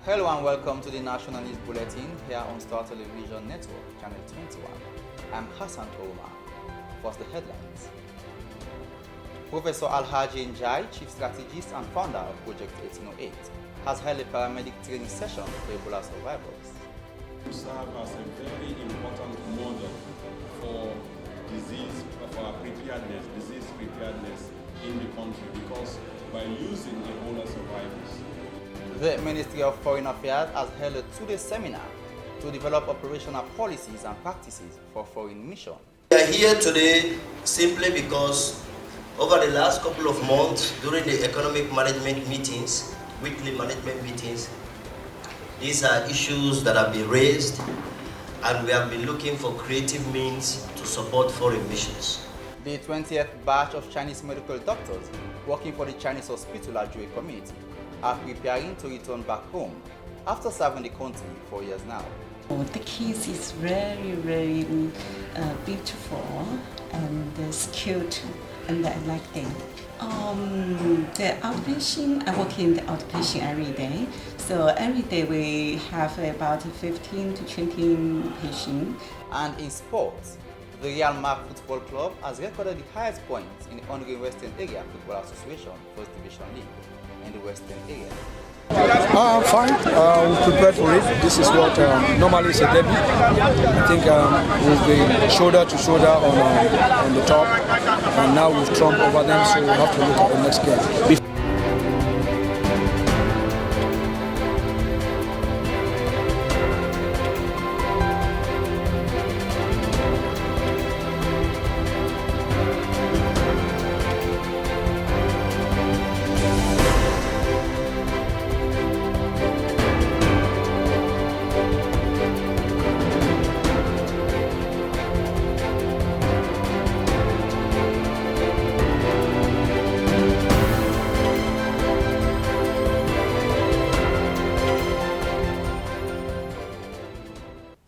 Hello and welcome to the National News Bulletin here on Star Television Network, Channel 21. I'm Hassan Omar. First, the headlines. Professor Alhaji Njai, Chief Strategist and Founder of Project 1808, has held a paramedic training session for Ebola survivors. To serve as a very important model for disease preparedness in the country, because by using Ebola survivors, the Ministry of Foreign Affairs has held a two-day seminar to develop operational policies and practices for foreign missions. We are here today simply because over the last couple of months, during the economic management meetings, weekly management meetings, these are issues that have been raised, and we have been looking for creative means to support foreign missions. The 20th batch of Chinese medical doctors working for the Chinese hospital Ajue community are preparing to return back home after serving the country for years now. The kids is very, very beautiful and skilled, and I like them. The outpatient, I work in the outpatient every day. So every day we have about 15 to 20 patients. And in sports, the Real Madrid Football Club has recorded the highest points in the ongoing Western Area Football Association First Division League in the Western area. I'm fine. We're prepared for it. This is what normally is a derby. I think we've been shoulder to shoulder on the top, and now we've trumped over them, so we have to look at the next game.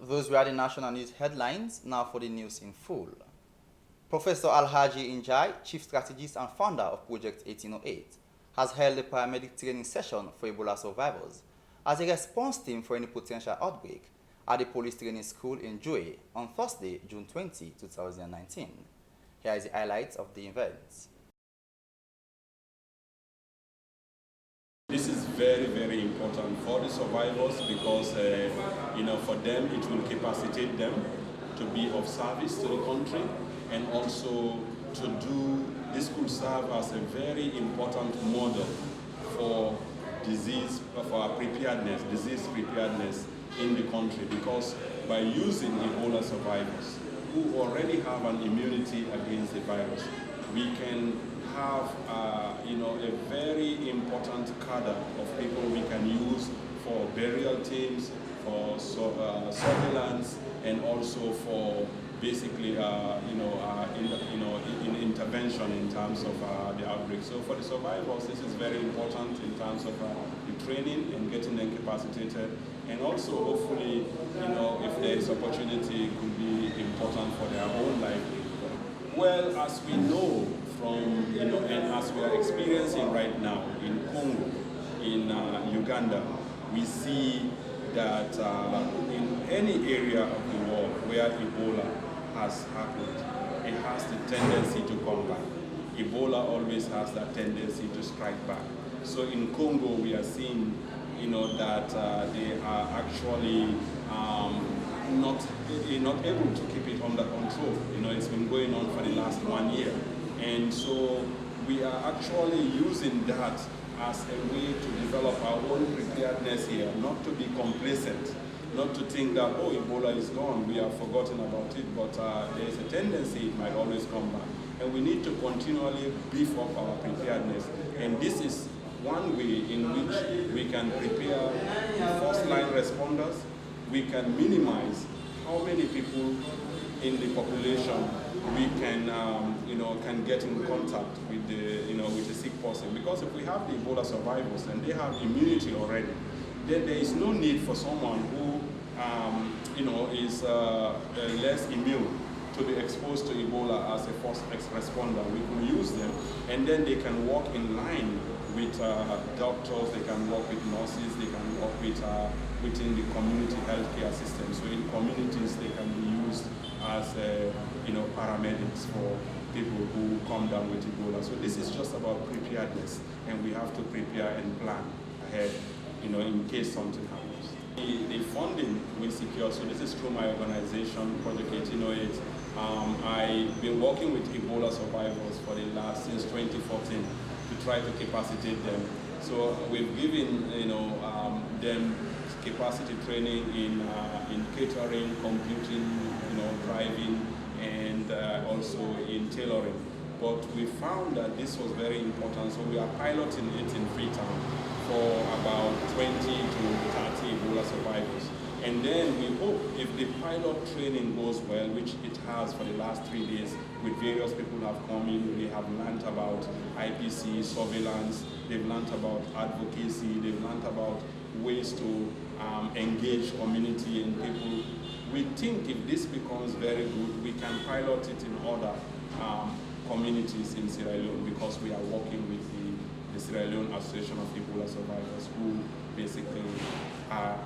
Those were the national news headlines. Now for the news in full. Professor Alhaji Njai, Chief Strategist and Founder of Project 1808, has held a paramedic training session for Ebola survivors as a response team for any potential outbreak at the police training school in Jue on Thursday, June 20, 2019. Here is the highlights of the events. this is very, very important for the survivors because, for them it will capacitate them to be of service to the country, and also this could serve as a very important model for disease preparedness in the country, because by using Ebola survivors who already have an immunity against the virus, we can have a very important cadre of people we can use for burial teams, for surveillance, and also for basically in intervention in terms of the outbreak. So for the survivors, this is very important in terms of the training and getting them capacitated, and also hopefully, if there is opportunity, it could be important for their own livelihood. Well, as we know from, and as we are experiencing right now in Congo, in Uganda, we see that in any area of the world where Ebola has happened, it has the tendency to come back. Ebola always has that tendency to strike back. So in Congo, we are seeing, that they are actually not able to keep it under control. It's been going on for the last 1 year. And so we are actually using that as a way to develop our own preparedness here, not to be complacent, not to think that, oh, Ebola is gone, we have forgotten about it, but there is a tendency it might always come back. and we need to continually beef up our preparedness. And this is one way in which we can prepare first-line responders. We can minimize how many people in the population we can, can get in contact with the sick person. Because if we have the Ebola survivors and they have immunity already, then there is no need for someone who, is less immune to be exposed to Ebola as a first responder. We can use them, and then they can work in line with doctors, they can work with nurses, they can work with within the community healthcare system. So in communities, they can be used as paramedics for people who come down with Ebola. So this is just about preparedness, and we have to prepare and plan ahead, in case something happens. The funding we secure, so this is through my organization, Project 1808. I've been working with Ebola survivors since 2014 to try to capacitate them. So we've given them capacity training in catering, computing, driving, and also in tailoring. But we found that this was very important, so we are piloting it in Freetown for about 20 to 30 Ebola survivors. And then we hope if the pilot training goes well, which it has for the last 3 days, with various people who have come in, they have learned about IPC, surveillance, they've learned about advocacy, they've learned about ways to engage community and people. We think if this becomes very good, we can pilot it in other communities in Sierra Leone, because we are working with the Sierra Leone Association of Ebola Survivors, who basically are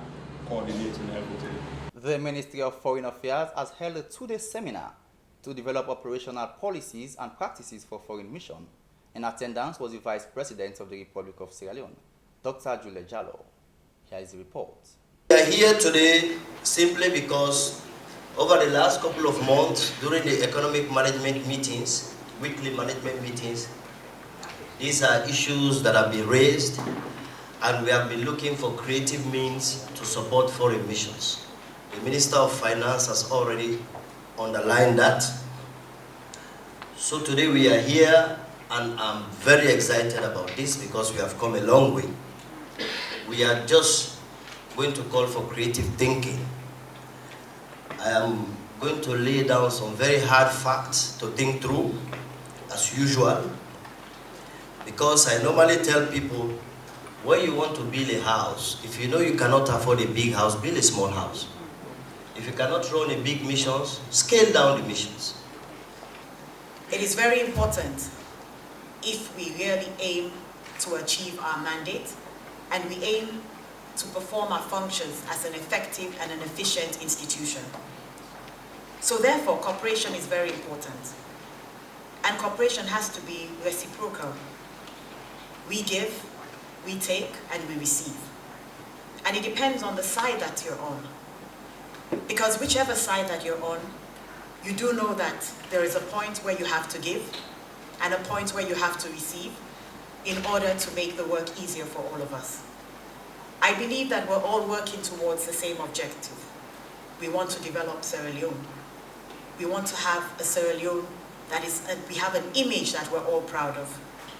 coordinating everything. The Ministry of Foreign Affairs has held a 2-day seminar to develop operational policies and practices for foreign mission. In attendance was the Vice President of the Republic of Sierra Leone, Dr. Julia Jallo. Here is the report. We are here today simply because over the last couple of months, during the economic management meetings, weekly management meetings, these are issues that have been raised, and we have been looking for creative means to support foreign missions. The Minister of Finance has already underlined that. So today we are here, and I'm very excited about this because we have come a long way. We are just going to call for creative thinking. I am going to lay down some very hard facts to think through, as usual, because I normally tell people, when you want to build a house, if you know you cannot afford a big house, build a small house. If you cannot run a big missions, scale down the missions. It is very important if we really aim to achieve our mandate and we aim to perform our functions as an effective and an efficient institution. So therefore, cooperation is very important. And cooperation has to be reciprocal. We give, we take, and we receive. And it depends on the side that you're on. Because whichever side that you're on, you do know that there is a point where you have to give and a point where you have to receive in order to make the work easier for all of us. I believe that we're all working towards the same objective. We want to develop Sierra Leone. We want to have a Sierra Leone we have an image that we're all proud of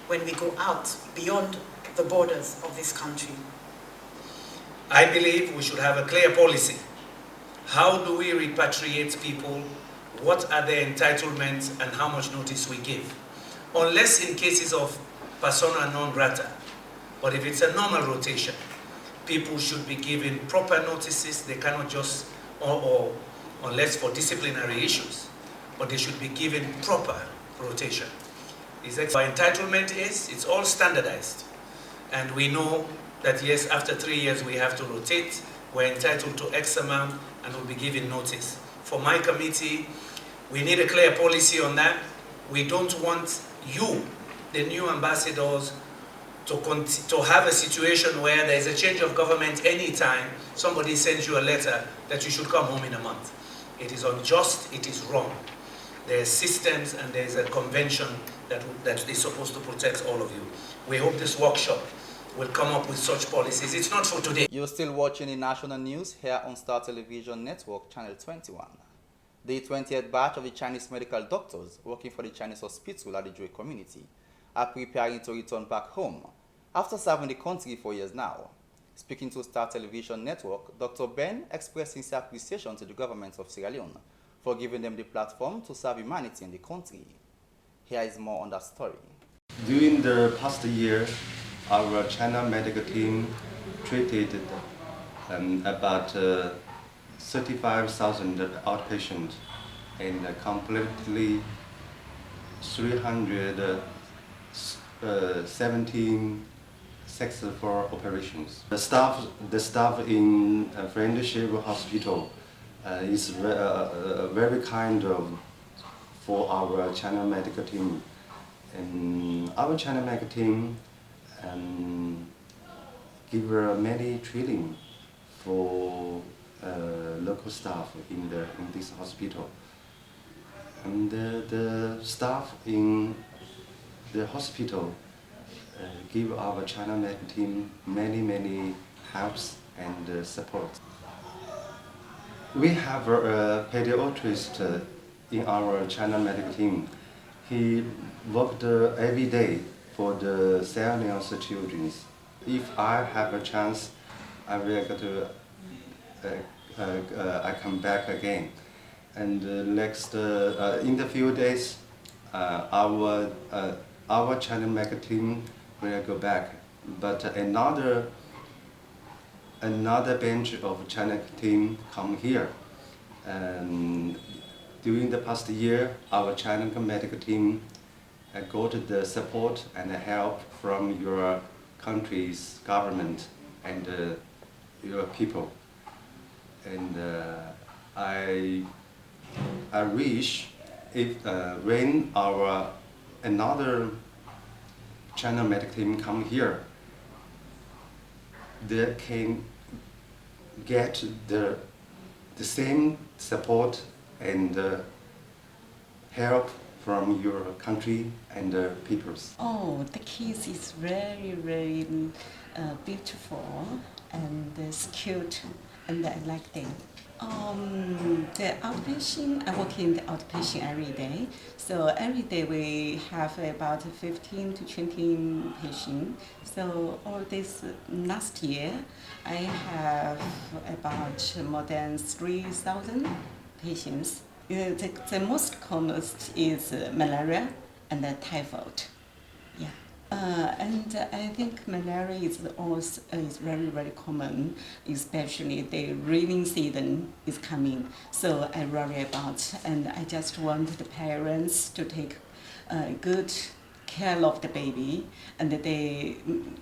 when we go out beyond the borders of this country. I believe we should have a clear policy. How do we repatriate people? What are their entitlements and how much notice we give? Unless in cases of persona non grata. But if it's a normal rotation, people should be given proper notices. They cannot just, or unless for disciplinary issues, but they should be given proper rotation. Our entitlement is, it's all standardized. And we know that yes, after 3 years we have to rotate. We're entitled to X amount and we'll be given notice. For my committee, we need a clear policy on that. We don't want you, the new ambassadors, to have a situation where there's a change of government anytime somebody sends you a letter that you should come home in a month. It is unjust, it is wrong. There's systems and there's a convention that is supposed to protect all of you. We hope this workshop will come up with such policies. It's not for today. You're still watching the national news here on Star Television Network, Channel 21. The 20th batch of the Chinese medical doctors working for the Chinese hospital at the Joy community are preparing to return back home after serving the country for years now. Speaking to Star Television Network, Dr. Ben expressed sincere appreciation to the government of Sierra Leone for giving them the platform to serve humanity in the country. Here is more on that story. During the past year, our China medical team treated about 35,000 outpatients and completely 317 successful operations. The staff in Friendship Hospital is very kind for our China medical team. And our China medical team give many training for local staff in this hospital. And the staff in the hospital give our China medical team many helps and support. We have a pediatrician in our China medical team. He worked every day for the Sierra Leone children. If I have a chance, I will go to. I come back again, and next in the few days, our China medical team will go back. But another bench of China team come here. And during the past year, our China medical team got the support and help from your country's government and your people. And I wish if when our another China medical team come here, they can get the same support and help from your country and peoples. Oh, the kids is very beautiful and cute, and I like them. The outpatient, I work in the outpatient every day. So every day we have about 15 to 20 patients. So all this last year, I have about more than 3,000 patients. The most common is malaria and typhoid. Yeah. And I think malaria is also very common, especially the rainy season is coming. So I worry about, and I just want the parents to take good care of the baby, and they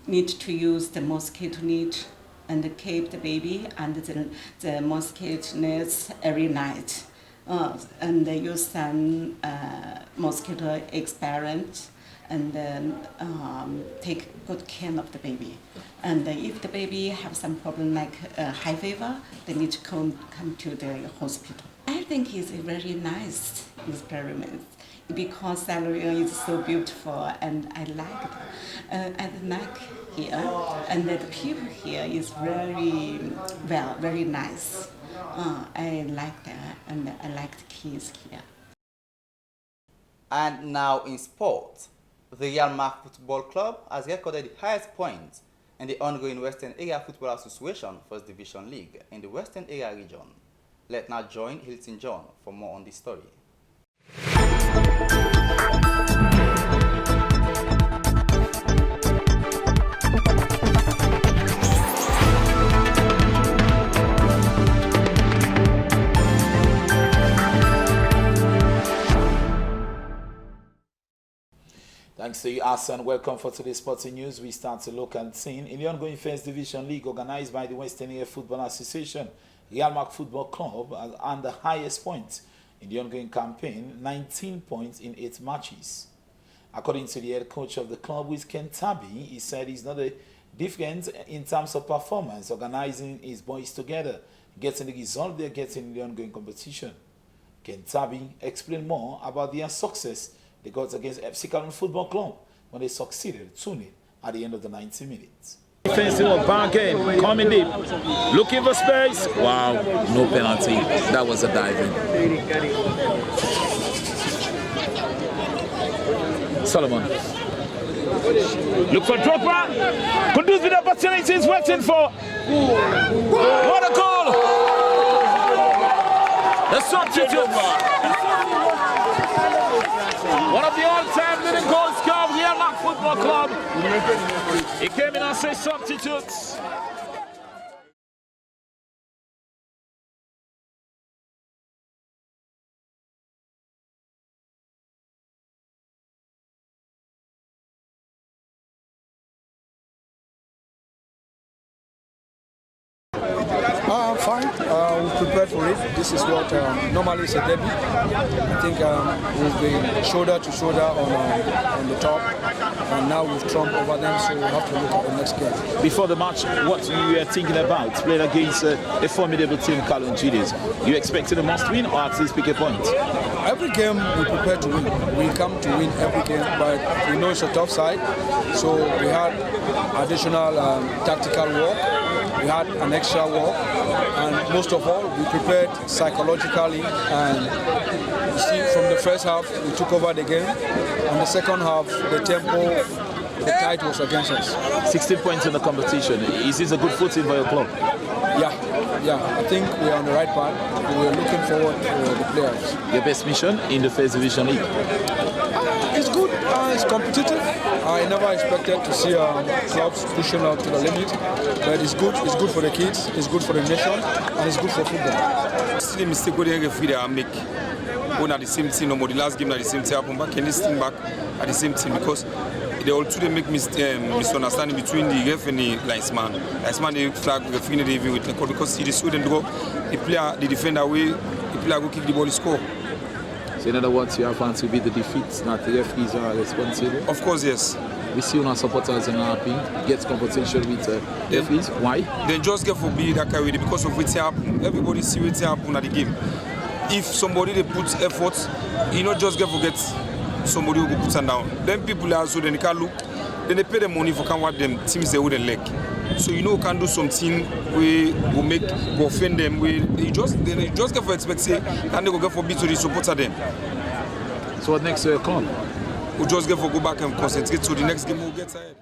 need to use the mosquito net and keep the baby under the mosquito nets every night. And they use some mosquito expellent, and then take good care of the baby. And if the baby have some problem like high fever, they need to come to the hospital. I think it's a very nice experiment because Sierra Leone is so beautiful, and I like it. I like here, and the people here is very nice. I like that, and I like the kids here. And now in sport, the Real Mark Football Club has recorded the highest points in the ongoing Western Area Football Association First Division League in the Western Area region. Let's now join Hilton John for more on this story. Thanks to you, Hassan. Welcome for today's sporting news. We start to look and see in the ongoing First Division League organized by the Western Area Football Association. Real Mark Football Club has earned the highest points in the ongoing campaign, 19 points in 8 matches. According to the head coach of the club, with Ken Tabi, he said he's not a different in terms of performance, organizing his boys together, getting the result they're getting in the ongoing competition. Ken Tabi explained more about their success they got against FC Cameroon Football Club when they succeeded 2-0 at the end of the 90 minutes. Defensive of bargain, coming deep, looking for space. Wow, no penalty. That was a diving. Solomon. Look for Drogba. Kudus with opportunities waiting for. What a goal! The substitute. One of the all-time leading goal scorers of the Real Madrid Football Club. He came in as a substitute. Fine. We've prepared for it. This is what normally is a derby. I think we've been shoulder to shoulder on the top, and now we've trumped over them, so we'll have to look at the next game. Before the match, what you were thinking about playing against a formidable team, Callum Gillies? You expected a must-win or at least pick a point? Every game we prepare to win. We come to win every game, but we know it's a tough side, so we had additional tactical work. We had an extra work, and most of all, we prepared psychologically. And you see, from the first half, we took over the game, and the second half, the tempo, the tide was against us. 16 points in the competition. Is this a good footing for your club? Yeah. I think we are on the right path. We're looking forward to the playoffs. Your best mission in the First Division League? It's good. It's competitive. I never expected to see clubs pushing out to the limit, but it's good. It's good for the kids. It's good for the nation, and it's good for football. See the mistake where the referee they make. One at the same team, no more the last game at the same team. Happen back, can this team back at the same team because they all two they make misunderstanding between the ref and the linesman. Linesman they flag referee they even with the call because see the Sweden draw, the player the defender away, the player go kick the ball, score. So in other words, you have to be the defeats, not the referees are responsible? Of course, yes. We see our supporters in happy, gets competition with referees. Why? They just get for be that carry because of what happen. Everybody see what happen at the game. If somebody they put effort, you not just get forget somebody who go put them down. Then people are so then they can look, then they pay them money for can what them teams they wouldn't like. So you know can do something we will make go offend them. They just get for expect say and they go get for beat to the supporter them. So what next year come? We'll just get for go back and concentrate so the next game we'll get ahead.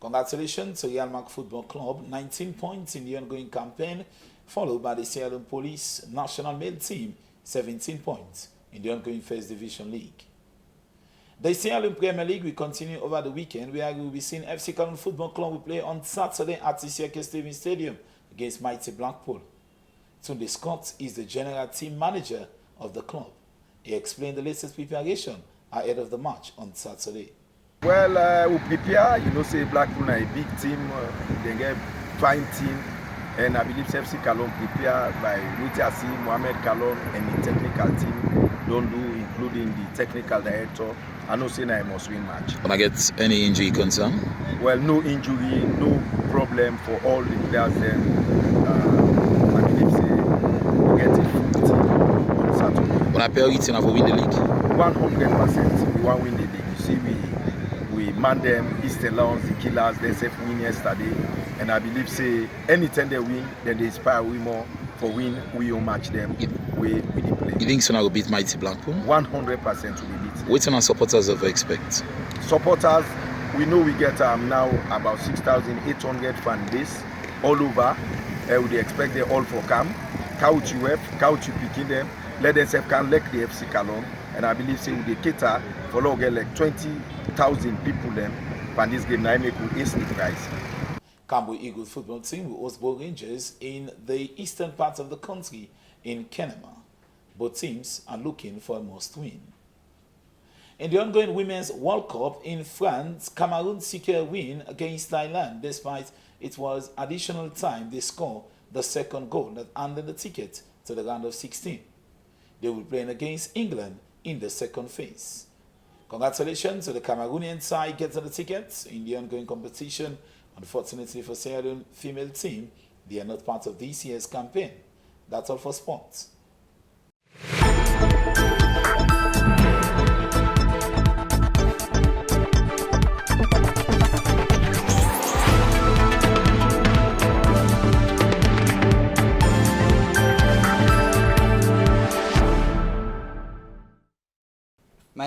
Congratulations to Real Madrid Football Club, 19 points in the ongoing campaign, followed by the Sierra Leone Police national male team, 17 points in the ongoing First Division League. The Sierra Leone Premier League will continue over the weekend, where we will be seeing FC Cologne Football Club will play on Saturday at the Circus Stadium Stadium against mighty Blackpool. Tunde Scott is the general team manager of the club. He explained the latest preparation ahead of the match on Saturday. Well, we prepare, say Blackpool is a big team, they get fine team, and I believe FC Cologne prepare by Witiasi, Mohamed Cologne, and the technical team don't do, including the technical director. I know saying I must win match. Can I get any injury concern? Well, no injury, no problem for all the players then. I believe say we get a full team on Saturday. When I pay you to win the league? 100%. We want to win the league. You see, we man them, Eastern Lions, the Killers, they said win yesterday. And I believe say anytime they win, then they inspire we more for win, we will match them. We the play. You think Sona will beat mighty Blackpool? 100% we beat. What kind of supporters of expect? Supporters, we know we get now about 6,800 fan base all over. We expect they all for camp. Couch picking them. Let them say can let the FC Cologne. And I believe say they cater for long get like 20,000 people them. And this game now make with AC price. Cambo Eagles football team will host both Rangers in the eastern part of the country in Kenema. Both teams are looking for a must-win. In the ongoing Women's World Cup in France, Cameroon secured a win against Thailand despite it was additional time they scored the second goal that earned the ticket to the round of 16. They will be playing against England in the second phase. Congratulations to the Cameroonian side getting the tickets in the ongoing competition. Unfortunately for Sierra Leone female team, they are not part of this year's campaign. That's all for sports.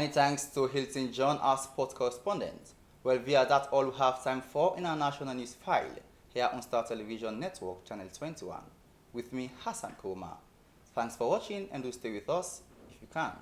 Many thanks to Hilton John, our sports correspondent. Well, via that all we have time for in our national news file here on Star Television Network, Channel 21. With me, Hassan Kouma. Thanks for watching and do stay with us if you can.